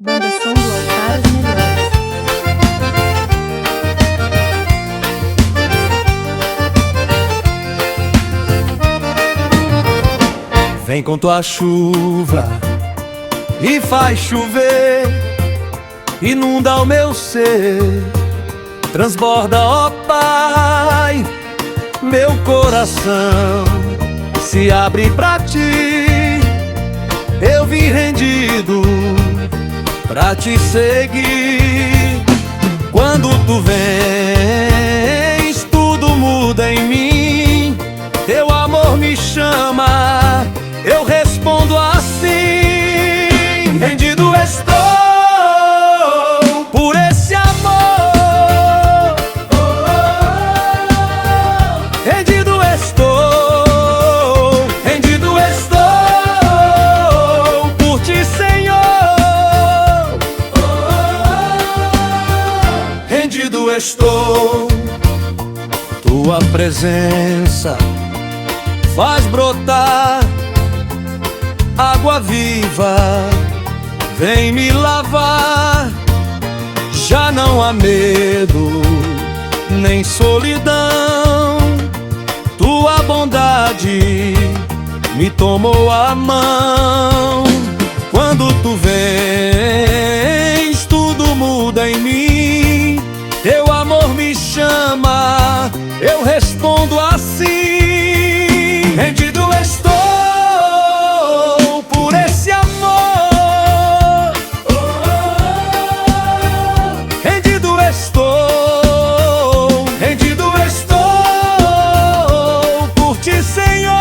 Banda Som do Altar as melhores. Vem com tua chuva e faz chover, inunda o meu ser, transborda, ó Pai, meu coração se abre pra ti. Eu vim rendido pra te seguir. Quando tu vens, tudo muda em mim. Teu amor me chama, eu respondo assim: rendido estou por esse amor. Rendido estou, rendido estou por ti, Senhor. Rendido estou. Tua presença faz brotar água viva, vem me lavar. Já não há medo, nem solidão. Tua bondade me tomou a mão. Quando tu vens, tudo muda em mim. Teu amor me chama, eu respondo assim: rendido estou por esse amor. Rendido estou, rendido estou por ti, Senhor.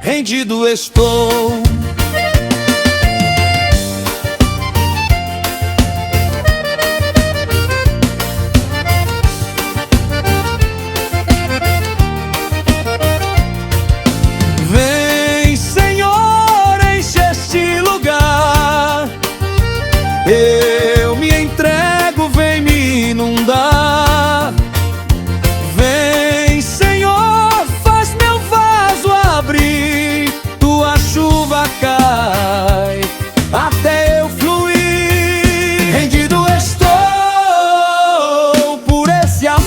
Rendido estou. Eu me entrego, vem me inundar. Vem, Senhor, faz meu vaso abrir. Tua chuva cai até eu fluir. Rendido estou por esse amor.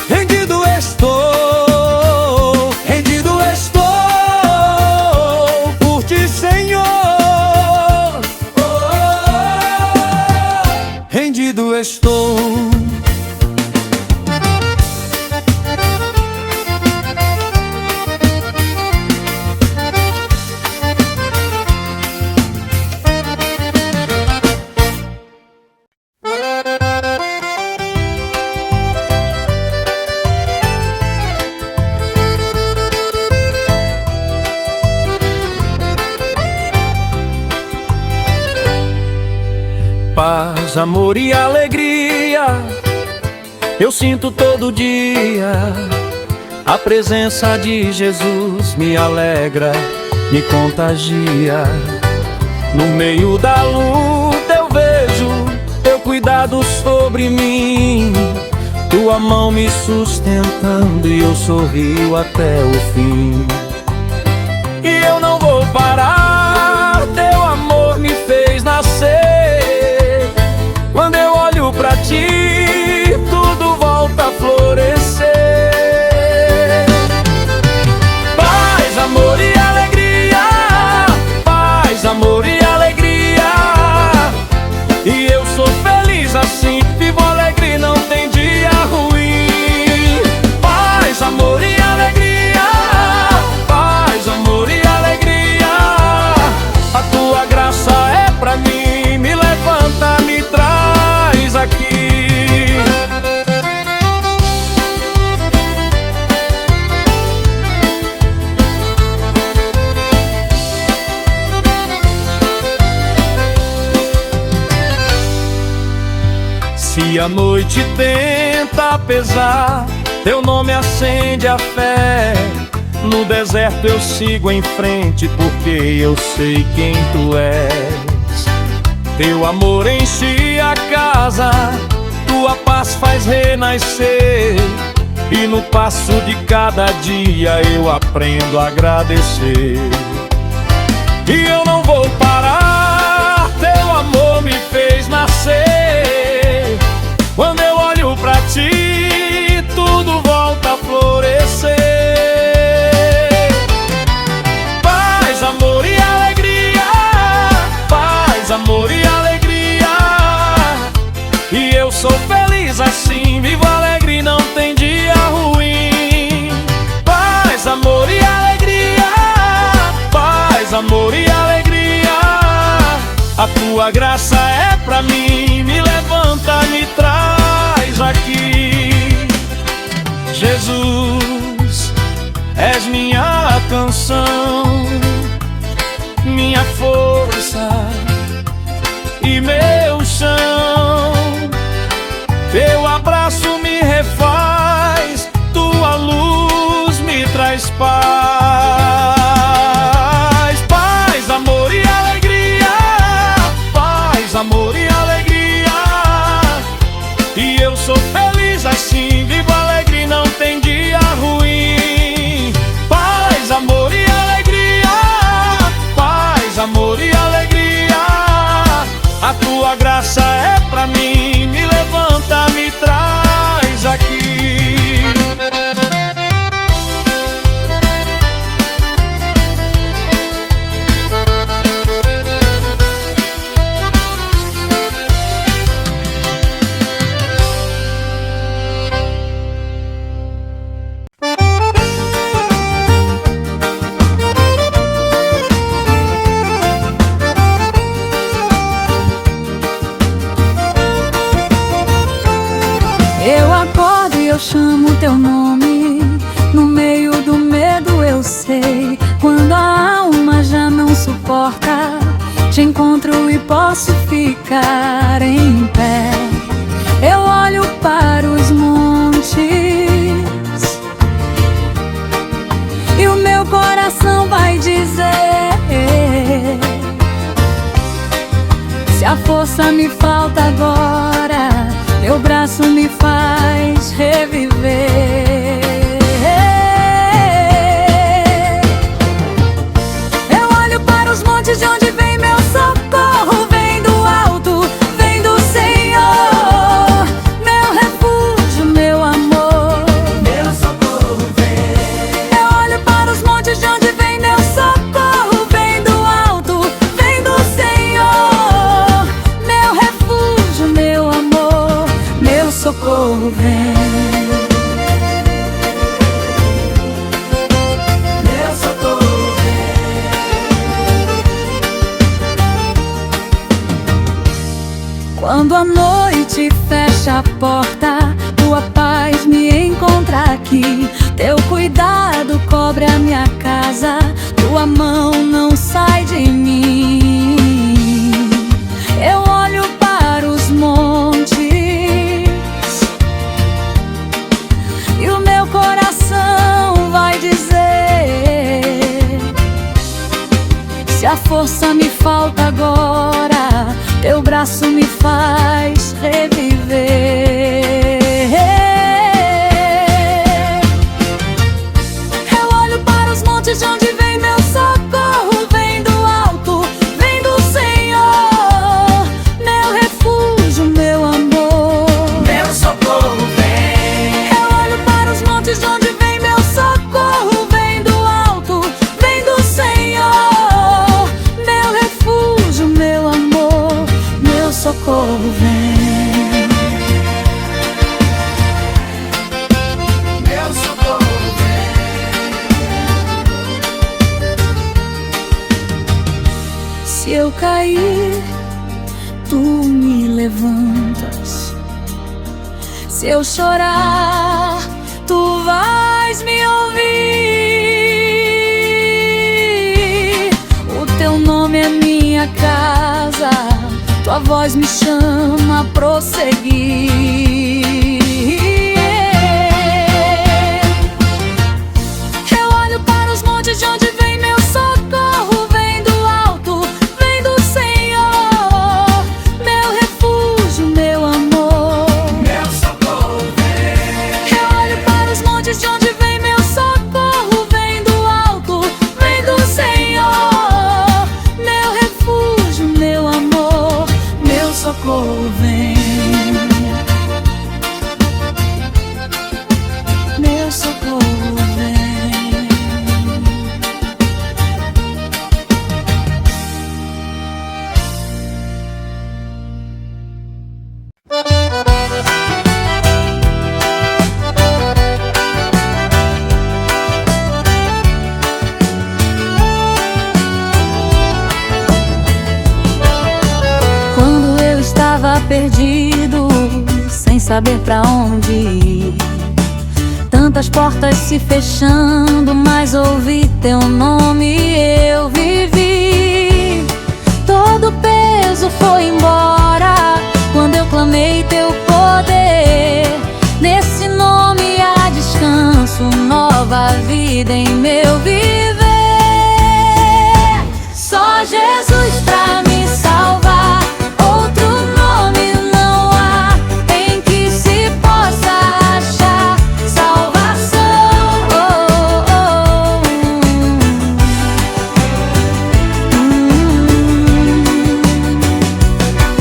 Rendido estou, rendido estou por ti, Senhor. Rendido estou. Paz, amor e alegria eu sinto todo dia. A presença de Jesus me alegra, me contagia. No meio da luta eu vejo teu cuidado sobre mim. Tua mão me sustentando e eu sorrio até o fim. E eu não vou parar, teu amor me fez nascer. Quando eu olho pra ti, tudo volta a florescer. Paz, amor e alegria, paz, amor e alegria. E eu sou feliz assim, vivo alegre, não tem dia ruim. Paz, amor e alegria, paz, amor e alegria. A tua graça é pra mim, me levanta, me traz aqui. Se a noite tenta pesar, teu nome acende a fé. No deserto eu sigo em frente, porque eu sei quem tu és. Teu amor enche a casa, tua paz faz renascer. e no passo de cada dia eu aprendo a agradecer. E eu não vou parar, teu amor me fez nascer. Quando eu olho pra ti, tudo volta a florescer. Paz, amor e alegria, paz, amor e alegria. E eu sou feliz assim, vivo alegre, não tem dia ruim. Paz, amor e alegria, paz, amor e alegria. A tua graça é pra mim, me levanta, me traz aqui. Jesus, és minha canção, minha força e meu chão. Teu abraço me refaz, tua luz me traz paz. Paz, amor e alegria, paz, amor e alegria. E eu sou feliz assim, vivo alegre, não tem dia ruim. Paz, amor e alegria, paz, amor e alegria. A tua graça é pra mim, me levanta, me traz aqui. Eu acordo e eu chamo teu nome. No meio do medo eu sei, quando a alma já não suporta, te encontro e posso ficar em pé. Eu olho para os montes e o meu coração vai dizer: se a força me falta agora, teu braço me faz reviver. Eu olho para os montes de onde vem meu socorro. Vem do alto, vem do Senhor, meu refúgio, meu amor, meu socorro vem. Eu olho para os montes de onde vem meu socorro. Vem do alto, vem do Senhor, meu refúgio, meu amor, meu socorro vem. Meu socorro vem. Quando a noite fecha a porta, tua paz me encontra aqui. Teu cuidado cobre a minha casa, tua mão não sai de mim. Eu olho para os montes e o meu coração vai dizer: se a força me falta agora, teu braço me faz reviver. Eu olho para os montes de onde vem meu socorro. Vem do alto, vem do Senhor, meu refúgio, meu amor, meu socorro vem. Eu olho para os montes de onde vem meu socorro. Vem do alto, vem do Senhor, meu refúgio, meu amor, meu socorro vem. Meu socorro vem. Se eu cair, tu me levantas. Se eu chorar, tu vais me ouvir. O teu nome é minha casa, tua voz me chama a prosseguir. Eu olho para os montes de onde vem meu socorro. Vem do alto, vem do Senhor, meu refúgio, meu amor, meu socorro vem. Eu olho para os perdido, sem saber pra onde ir. Tantas portas se fechando, mas ouvi teu nome e eu vivi. Todo peso foi embora quando eu clamei teu poder. Nesse nome há descanso, nova vida em meu viver. Só Jesus pra me salvar, outro nome não há em que se possa achar salvação.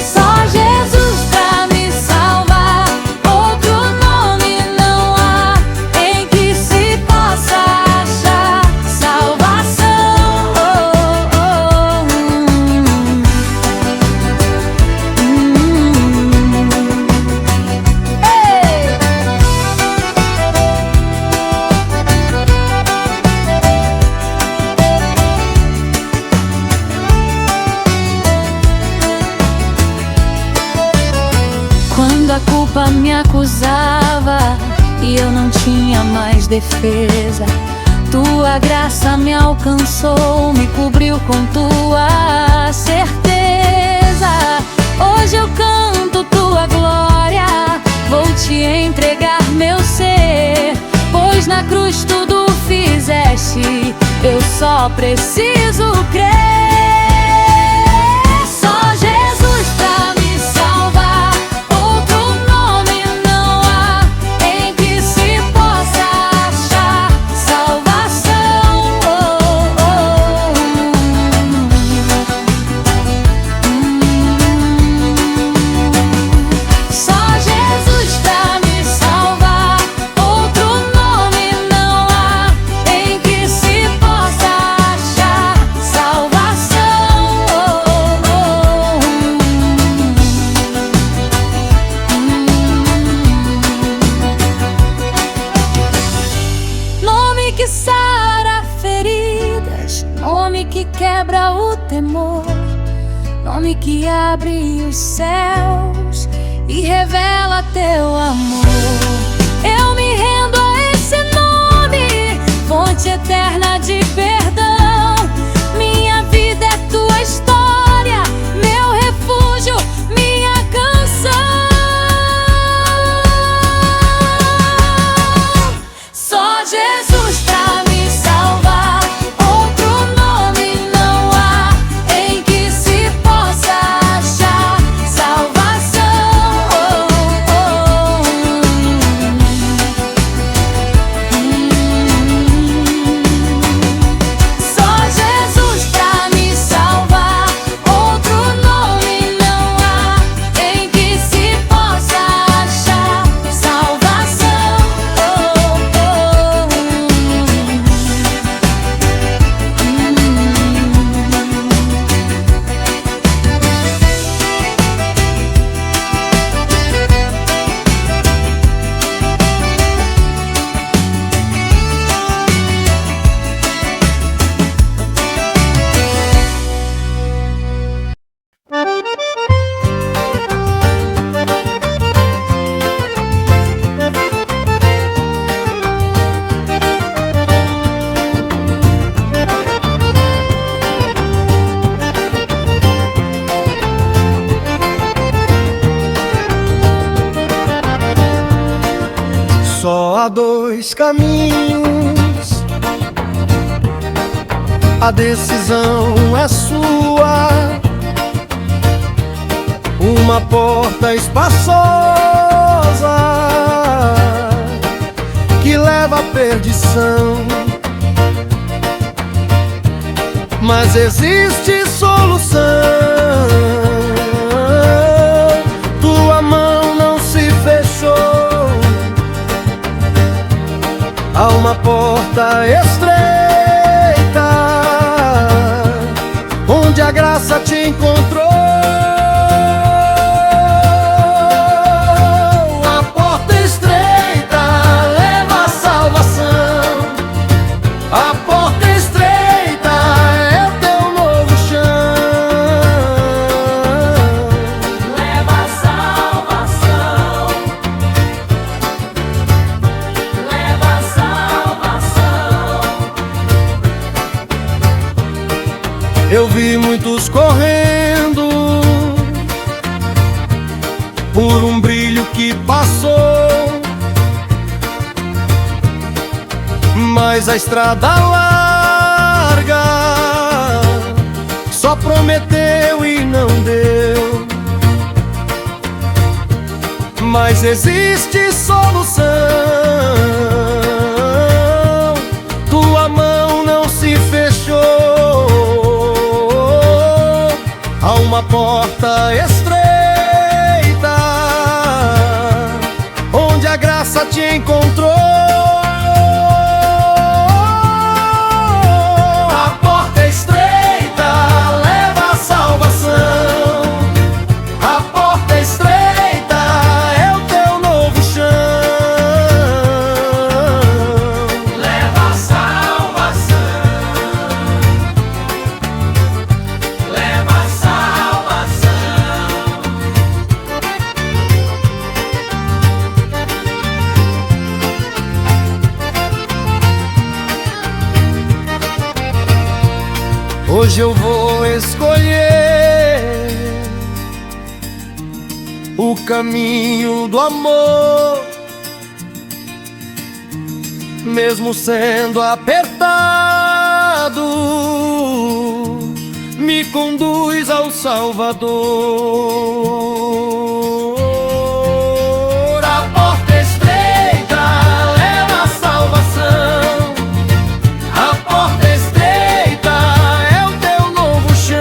Só Jesus pra me salvar, outro nome não há em que se possa achar salvação. Quando a culpa me acusava e eu não tinha mais defesa, tua graça me alcançou, me cobriu com tua certeza. Hoje eu canto tua glória, vou te entregar meu ser, pois na cruz tudo fizeste, eu só preciso crer. Só Jesus pra me salvar, outro nome não há em que se possa achar salvação. Só Jesus pra me salvar, outro nome não há em que se possa achar salvação. Nome que sara feridas, nome que quebra o temor, nome que abre os céus e revela teu amor. Eu me rendo a esse nome, fonte eterna de perdão. Minha vida é tua história, meu refúgio, minha canção. Só Jesus pra me salvar, outro nome não há em que se possa achar salvação. Só Jesus pra me salvar, outro nome não há em que se possa achar salvação. Só há dois caminhos, a decisão é sua. Uma porta espaçosa que leva à perdição, mas existe solução. Tua mão não se fechou, há uma porta estreita onde a graça te encontrou. A porta estreita leva à salvação, a porta estreita é teu novo chão. Leva à salvação. Eu vi muitos correndo por um brilho que passou, mas a estrada larga só prometeu e não deu. Mas existe solução, tua mão não se fechou. Há uma porta estreita onde a graça te encontrou. A porta estreita leva a salvação. A porta estreita é o teu novo chão. Leva a salvação. Leva a salvação. Hoje eu vou escolher o caminho do amor, mesmo sendo apertado, me conduz ao Salvador. A porta estreita leva a salvação. A porta estreita é o teu novo chão.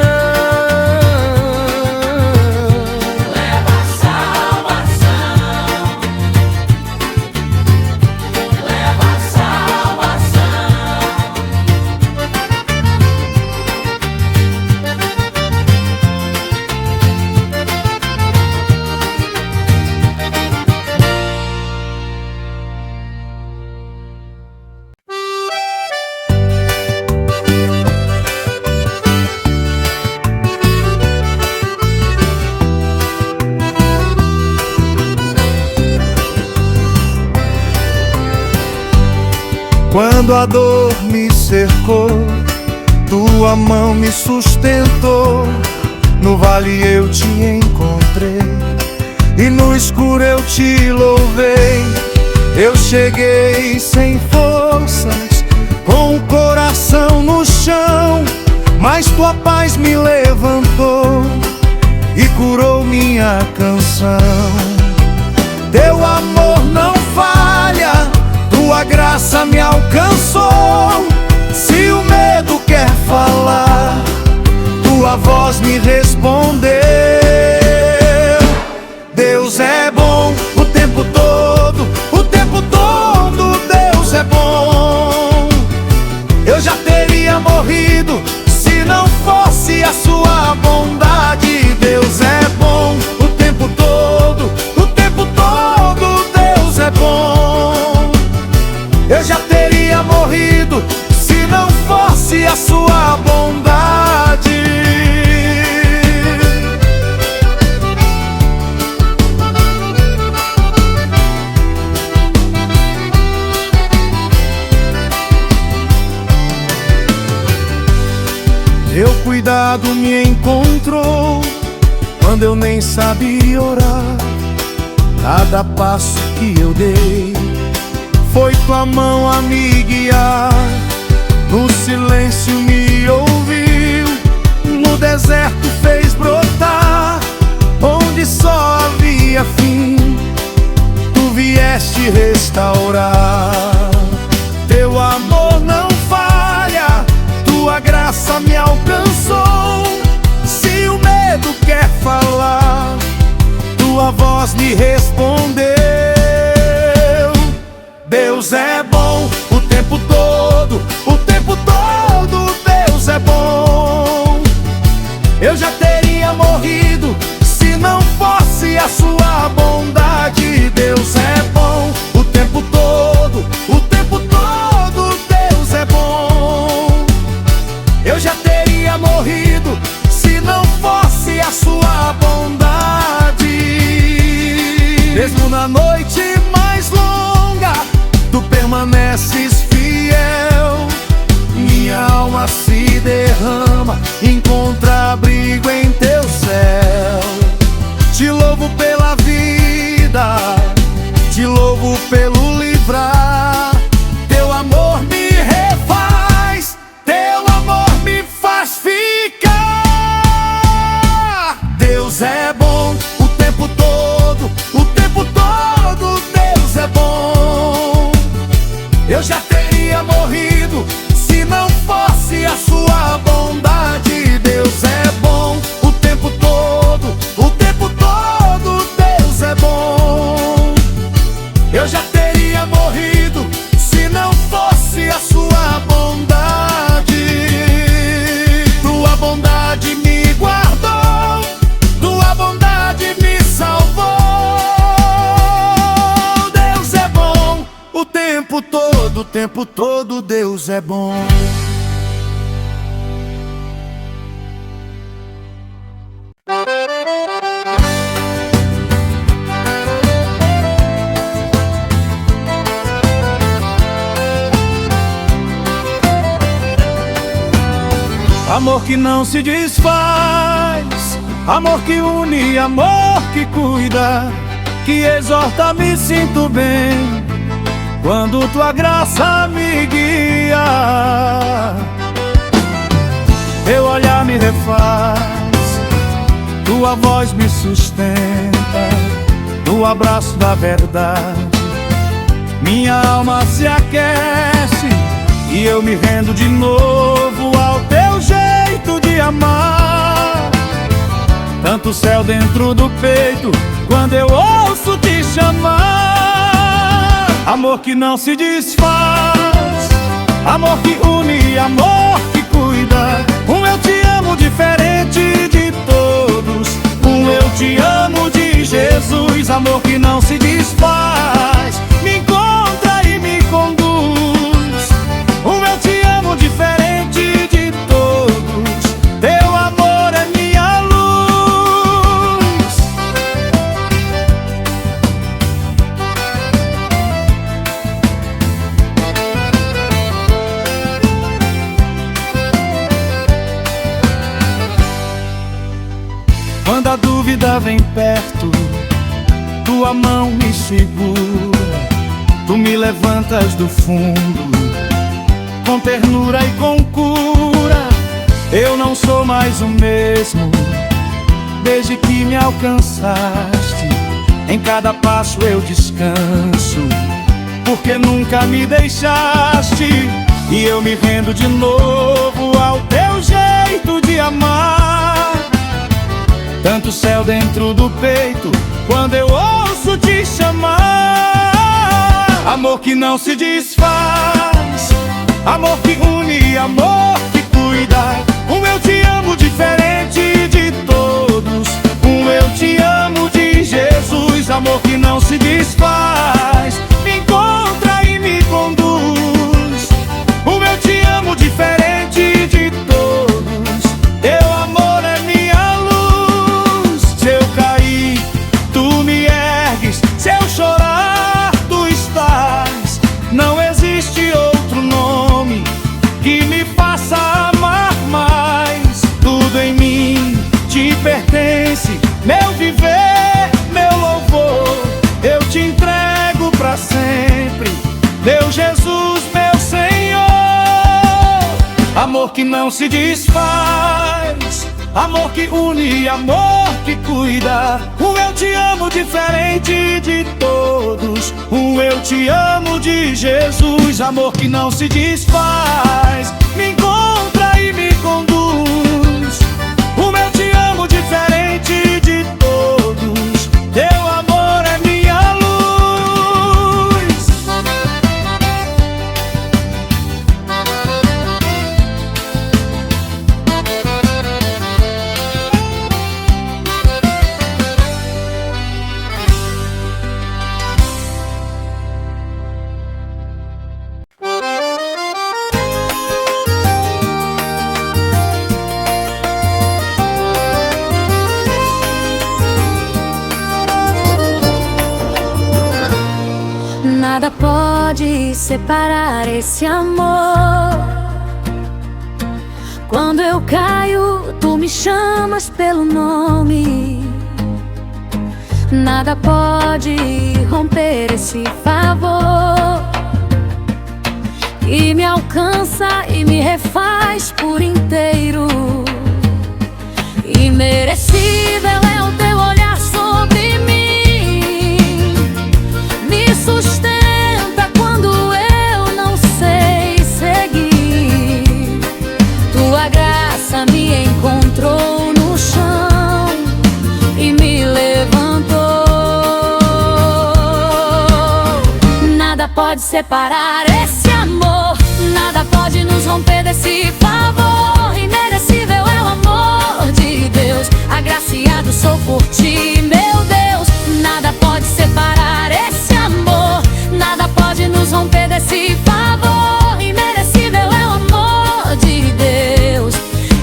Leva a salvação. Leva a salvação. Quando a dor me cercou, tua mão me sustentou. No vale eu te encontrei e no escuro eu te louvei. Eu cheguei sem forças, com o coração no chão, mas tua paz me levantou e curou minha canção. Teu amor não falha, tua graça me alcançou. Se o medo quer falar, tua voz me respondeu. Deus é bom o tempo todo, o tempo todo Deus é bom. Eu já teria morrido se não fosse a sua bondade. Deus é bom o tempo todo, o tempo todo Deus é bom. Eu já teria morrido se não fosse a sua bondade. Teu cuidado me encontrou quando eu nem sabia orar. Cada passo que eu dei foi tua mão a me guiar. No silêncio me ouviu, no deserto fez brotar. Onde só havia fim, tu vieste restaurar. Teu amor não falha, tua graça me alcançou. Se o medo quer falar, tua voz me respondeu. Deus é bom o tempo todo, o tempo todo Deus é bom. Eu já teria morrido se não fosse a sua bondade. Deus é bom o tempo todo, o tempo todo Deus é bom. Eu já teria morrido se não fosse a sua bondade. Mesmo na noite mais longa, tu permaneces fiel. Minha alma se derrama encontra abrigo em teu céu. Te louvo pela vida, te louvo pelo livrar. Teu amor me refaz, teu amor me faz ficar. Deus é bom o tempo todo, o tempo todo Deus é bom. Eu já teria morrido se não fosse a sua bondade. Deus é bom o tempo todo, o tempo todo Deus é bom. Eu já teria morrido se não fosse a sua bondade. Tua bondade me guardou, tua bondade me salvou. Deus é bom o tempo todo Deus é bom. Amor que não se desfaz, amor que une, amor que cuida, que exorta, me sinto bem quando tua graça me guia. Teu olhar me refaz, tua voz me sustenta, no abraço da verdade minha alma se aquece e eu me rendo de novo ao teu jeito de amar. Tanto céu dentro do peito quando eu ouço te chamar. Amor que não se desfaz, amor que une, amor que cuida. Eu te amo diferente de todos, eu te amo de Jesus. Amor que não se desfaz, me encontra e me conduz. Eu te amo diferente de todos, teu amor é minha luz. Quando a dúvida vem perto, tua mão me segura. Tu me levantas do fundo com ternura e com cura. Eu não sou mais o mesmo desde que me alcançaste. Em cada passo eu descanso, porque nunca me deixaste. E eu me rendo de novo ao teu jeito de amar. Tanto céu dentro do peito quando eu ouço te chamar. Amor que não se desfaz, amor que une, amor que cuida. Eu te amo diferente de todos, eu te amo de Jesus. Amor que não se desfaz, me encontra e me conduz. Eu te amo diferente de todos, teu amor é minha luz. Se eu cair, tu me ergues, se eu chorar, tu estás. Não existe outro nome que me faça amar mais. Tudo em mim te pertence, meu viver, meu louvor, eu te entrego pra sempre, meu Jesus, meu Senhor. Amor que não se desfaz, amor que une, amor que cuida. Eu te amo diferente de todos, eu te amo de Jesus. Amor que não se desfaz, me encontra e me conduz. Eu te amo diferente de todos, teu amor é minha luz. Nada pode separar esse amor. caio, tu me chamas pelo nome. Nada pode romper esse favor e me alcança e me refaz por inteiro. Imerecível é o teu olhar sobre mim, me sustenta quando eu não sei seguir. Tua graça me encontrou no chão e me levantou. Nada pode separar esse amor, nada pode nos romper desse favor. Imerecível é o amor de Deus, agraciado sou por ti, meu Deus. Nada pode separar esse amor, nada pode nos romper desse favor. Imerecível é o amor de Deus,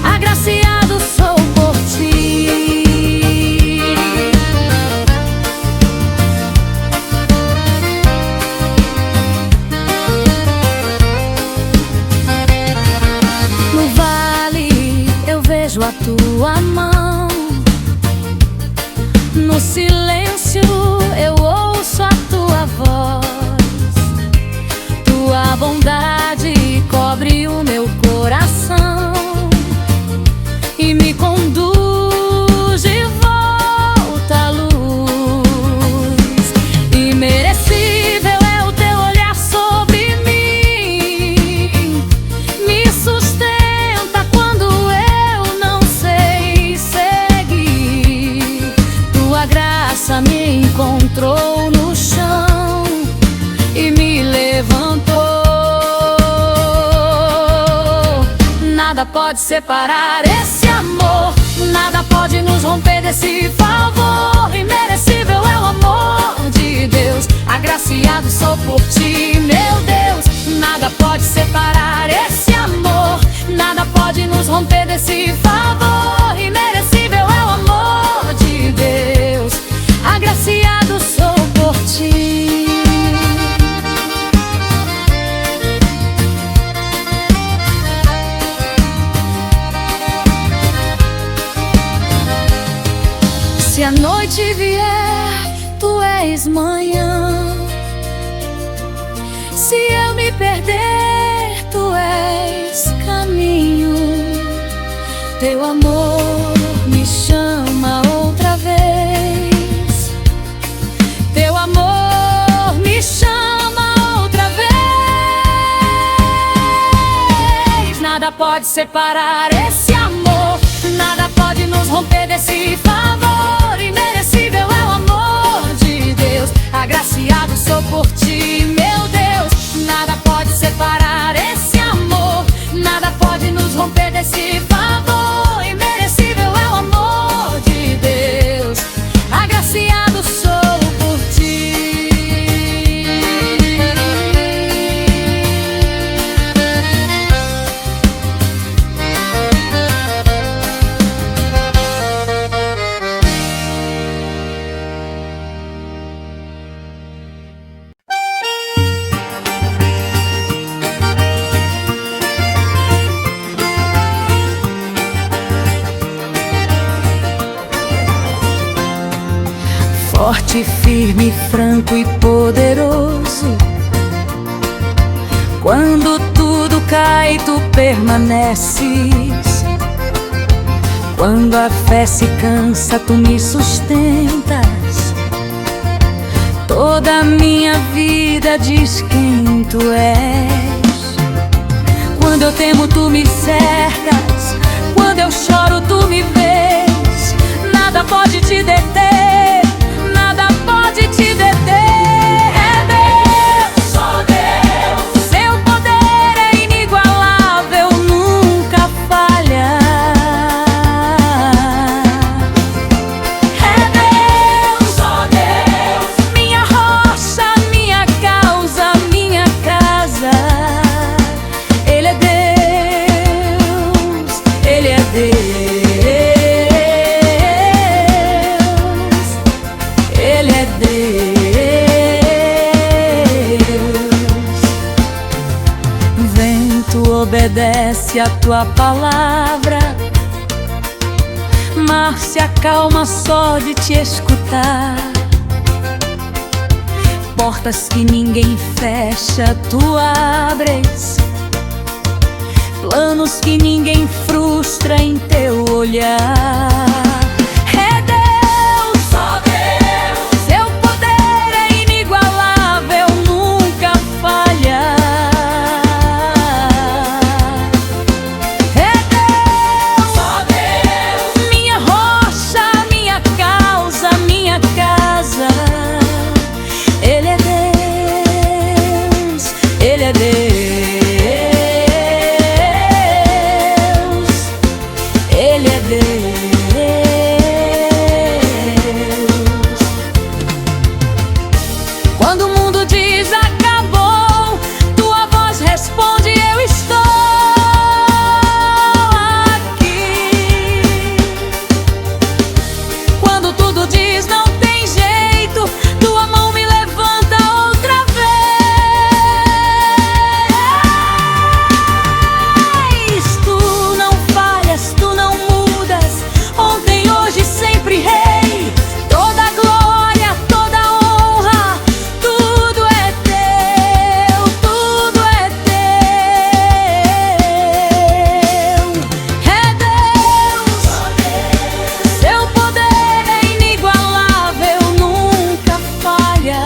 agraciado sou por ti. No vale eu vejo a tua mão, no silêncio eu ouço a tua voz. Tua bondade cobre o meu coração e me conduz de volta à luz. Imerecível é o teu olhar sobre mim, me sustenta quando eu não sei seguir. Tua graça me encontrou no chão e me levantou. Nada pode separar esse amor, nada pode nos romper desse favor. Imerecível é o amor de Deus, agraciado sou por ti, meu Deus. Nada pode separar esse amor, nada pode nos romper desse favor. Imerecível é o amor de Deus, agraciado sou por ti. Se a noite vier, tu és manhã. Se eu me perder, tu és caminho. Teu amor me chama outra vez. Teu amor me chama outra vez. Nada pode separar esse amor, nada pode nos romper desse favor. Imerecível é o amor de Deus, agraciado sou por ti, meu Deus. Nada pode separar esse amor, nada pode nos romper desse favor. Imerecível é o amor de Deus, agraciado sou por ti. Forte, firme, franco e poderoso. Quando tudo cai, tu permaneces. Quando a fé se cansa, tu me sustentas. Toda a minha vida diz quem tu és. Quando eu temo, tu me cercas. Quando eu choro, tu me vês. Nada pode te deter, nada pode te deter. É Deus, só Deus. Seu poder é inigualável, nunca falha. É Deus, só Deus. Minha rocha, minha causa, minha casa. Ele é Deus, Ele é Deus. obedece a tua palavra. Mar se acalma só de te escutar. Portas que ninguém fecha, tu abres. Planos que ninguém frustra em teu olhar. É Deus, só Deus. Seu poder é inigualável, nunca falha. É Deus, só Deus. Minha rocha, minha causa, minha casa. Ele é Deus, Ele é Deus. Ele é Deus. Quando o mundo diz acabou, tua voz responde: eu estou aqui. Quando tudo diz não tem jeito, tua mão me levanta outra vez. Tu não falhas, tu não mudas, ontem, hoje, sempre Rei. Toda glória, toda honra, tudo é teu, tudo é teu. É Deus, seu poder é inigualável, nunca falha.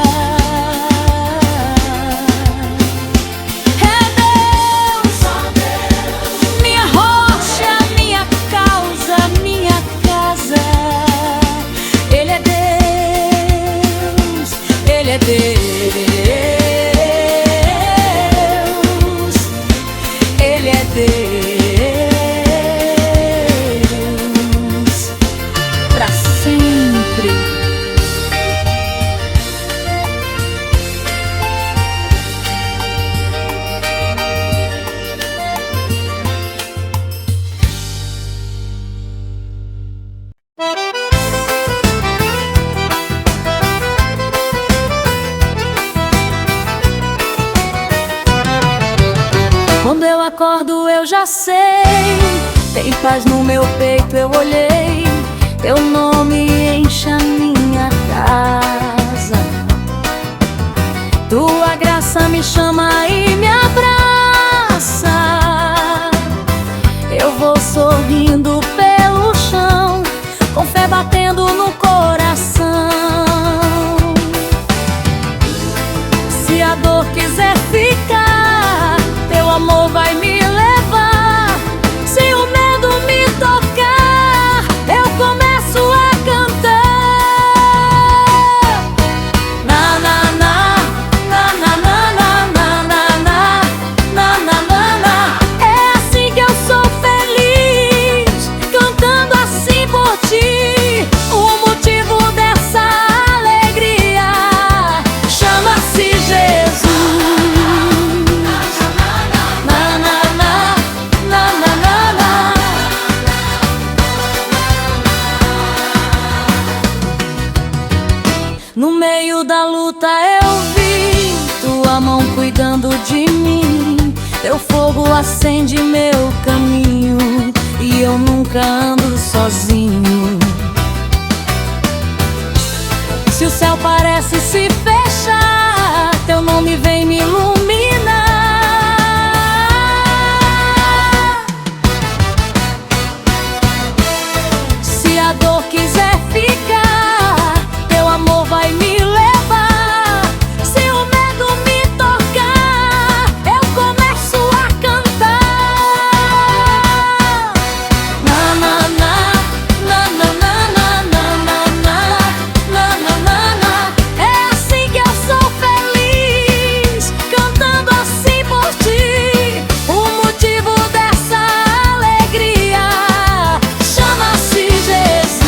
É Deus, minha rocha, minha causa, minha casa. Ele é Deus, Ele é Deus. Ele é Deus pra sempre. Quando eu acordo eu já sei, tem paz no meu peito, eu olhei. Teu nome enche a minha casa. Tua graça me chama e me abraça. Eu vou sorrindo pelo chão, com fé batendo no coração. Se a dor quiser ficar, teu amor vai me levar. Se o medo me tocar, eu começo a cantar. Na na na, na na na na na na na na na. É assim que eu sou feliz, cantando assim por ti. O motivo dessa alegria chama-se Jesus. No meio da luta eu vi tua mão cuidando de mim. Teu fogo acende meu caminho e eu nunca ando sozinho. Se o céu parece se fechar, teu nome vem me iluminar. Se a dor quiser ficar, teu amor vai me levar. Se o medo me tocar, eu começo a cantar. Na na na, na na na na na na na na na. É assim que eu sou feliz, cantando assim por ti. O motivo dessa alegria chama-se Jesus.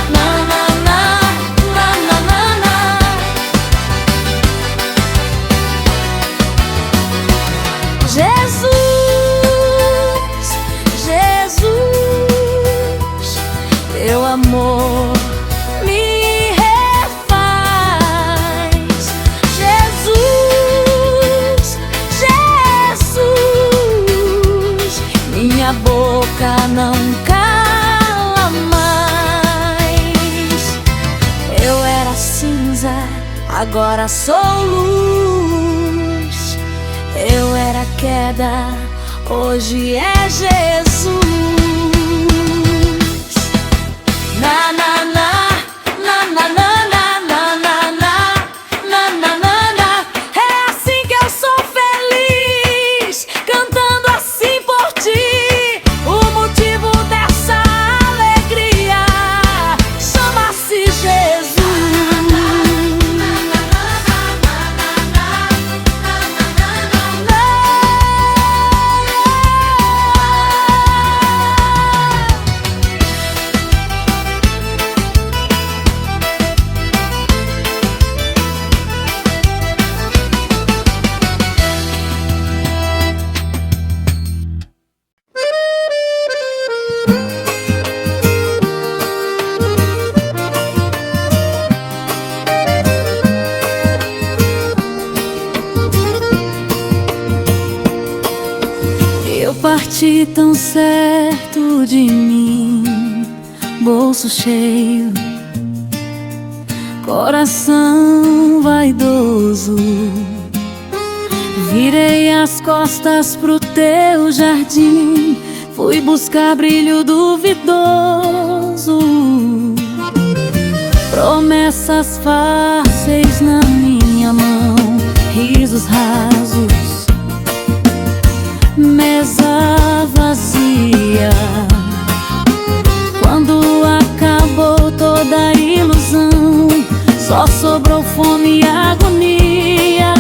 Na na na, na na na na. Jesus, Jesus, teu amor me refaz. Jesus, Jesus. boca não cala mais. Eu era cinza, agora sou luz. Eu era queda, hoje é Jesus. Na na na, na na na na na na na na na na na. É assim que eu sou feliz, cantando assim por ti. O motivo dessa alegria chama-se Jesus. Eu parti tão certo de mim, bolso cheio, coração vaidoso. Virei as costas pro teu jardim, fui buscar brilho duvidoso. Promessas fáceis na minha mão, risos rasos, mesa vazia. Quando acabou toda a ilusão, só sobrou fome e agonia.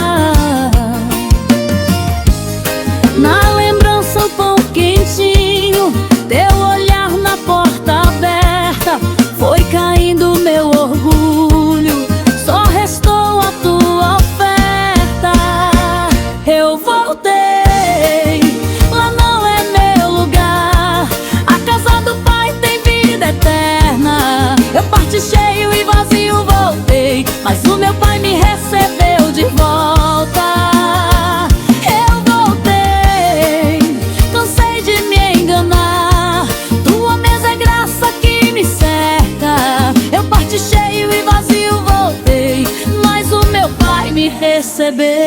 Na lembrança o pão quentinho, teu olhar na porta aberta, foi caindo meu orgulho, só restou a tua oferta. Eu voltei, lá não é meu lugar, a casa do Pai tem vida eterna. Eu parti cheio e vazio voltei, mas o meu Pai me recebeu de volta. Eu voltei, cansei de me enganar, tua mesa é graça que me cerca. Eu parti cheio e vazio voltei, mas o meu Pai me recebeu.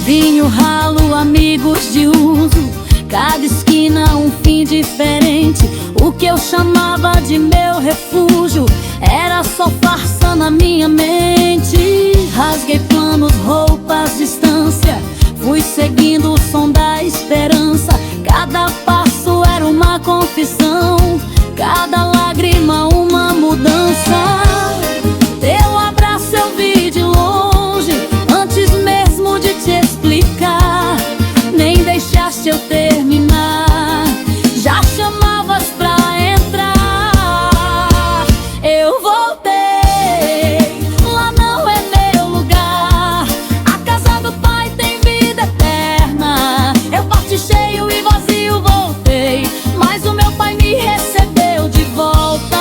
Vinho ralo, amigos de uso, cada esquina um fim diferente. O que eu chamava de meu refúgio era só farsa na minha mente. Rasguei planos, roupas, distância, fui seguindo o som da esperança. Cada passo era uma confissão, cada lágrima uma mudança. Teu abraço eu vi de longe, antes mesmo de te explicar. Nem deixaste eu terminar, já chamavas pra entrar. Eu voltei, lá não é meu lugar, a casa do Pai tem vida eterna. Eu parti cheio e vazio voltei, mas o meu Pai me recebeu de volta.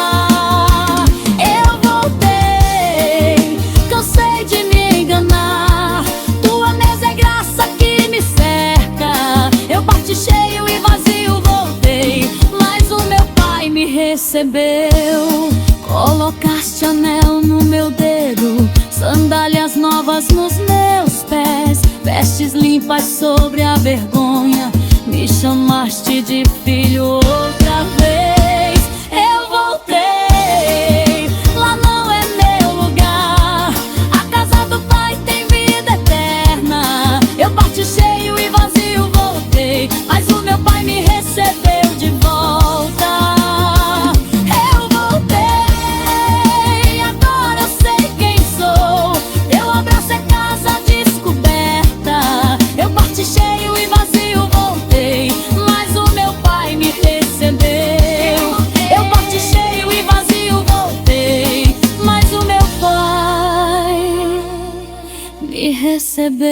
Eu voltei, cansei de me enganar, tua mesa é graça que me cerca. Eu parti cheio e vazio voltei, mas o meu Pai me recebeu. Colocaste anel no meu dedo, sandálias novas nos meus pés, vestes limpas sobre a vergonha, me chamaste de filho outra vez. Eu voltei, lá não é meu lugar, a casa do Pai tem vida eterna. Eu parti cheio e vazio voltei, mas o meu Pai me recebeu de volta. Eu voltei, agora eu sei quem sou, teu abraço é casa descoberta. Eu parti cheio e vazio voltei, mas o meu Pai me recebeu. Eu parti cheio e vazio voltei, mas o meu Pai me recebeu.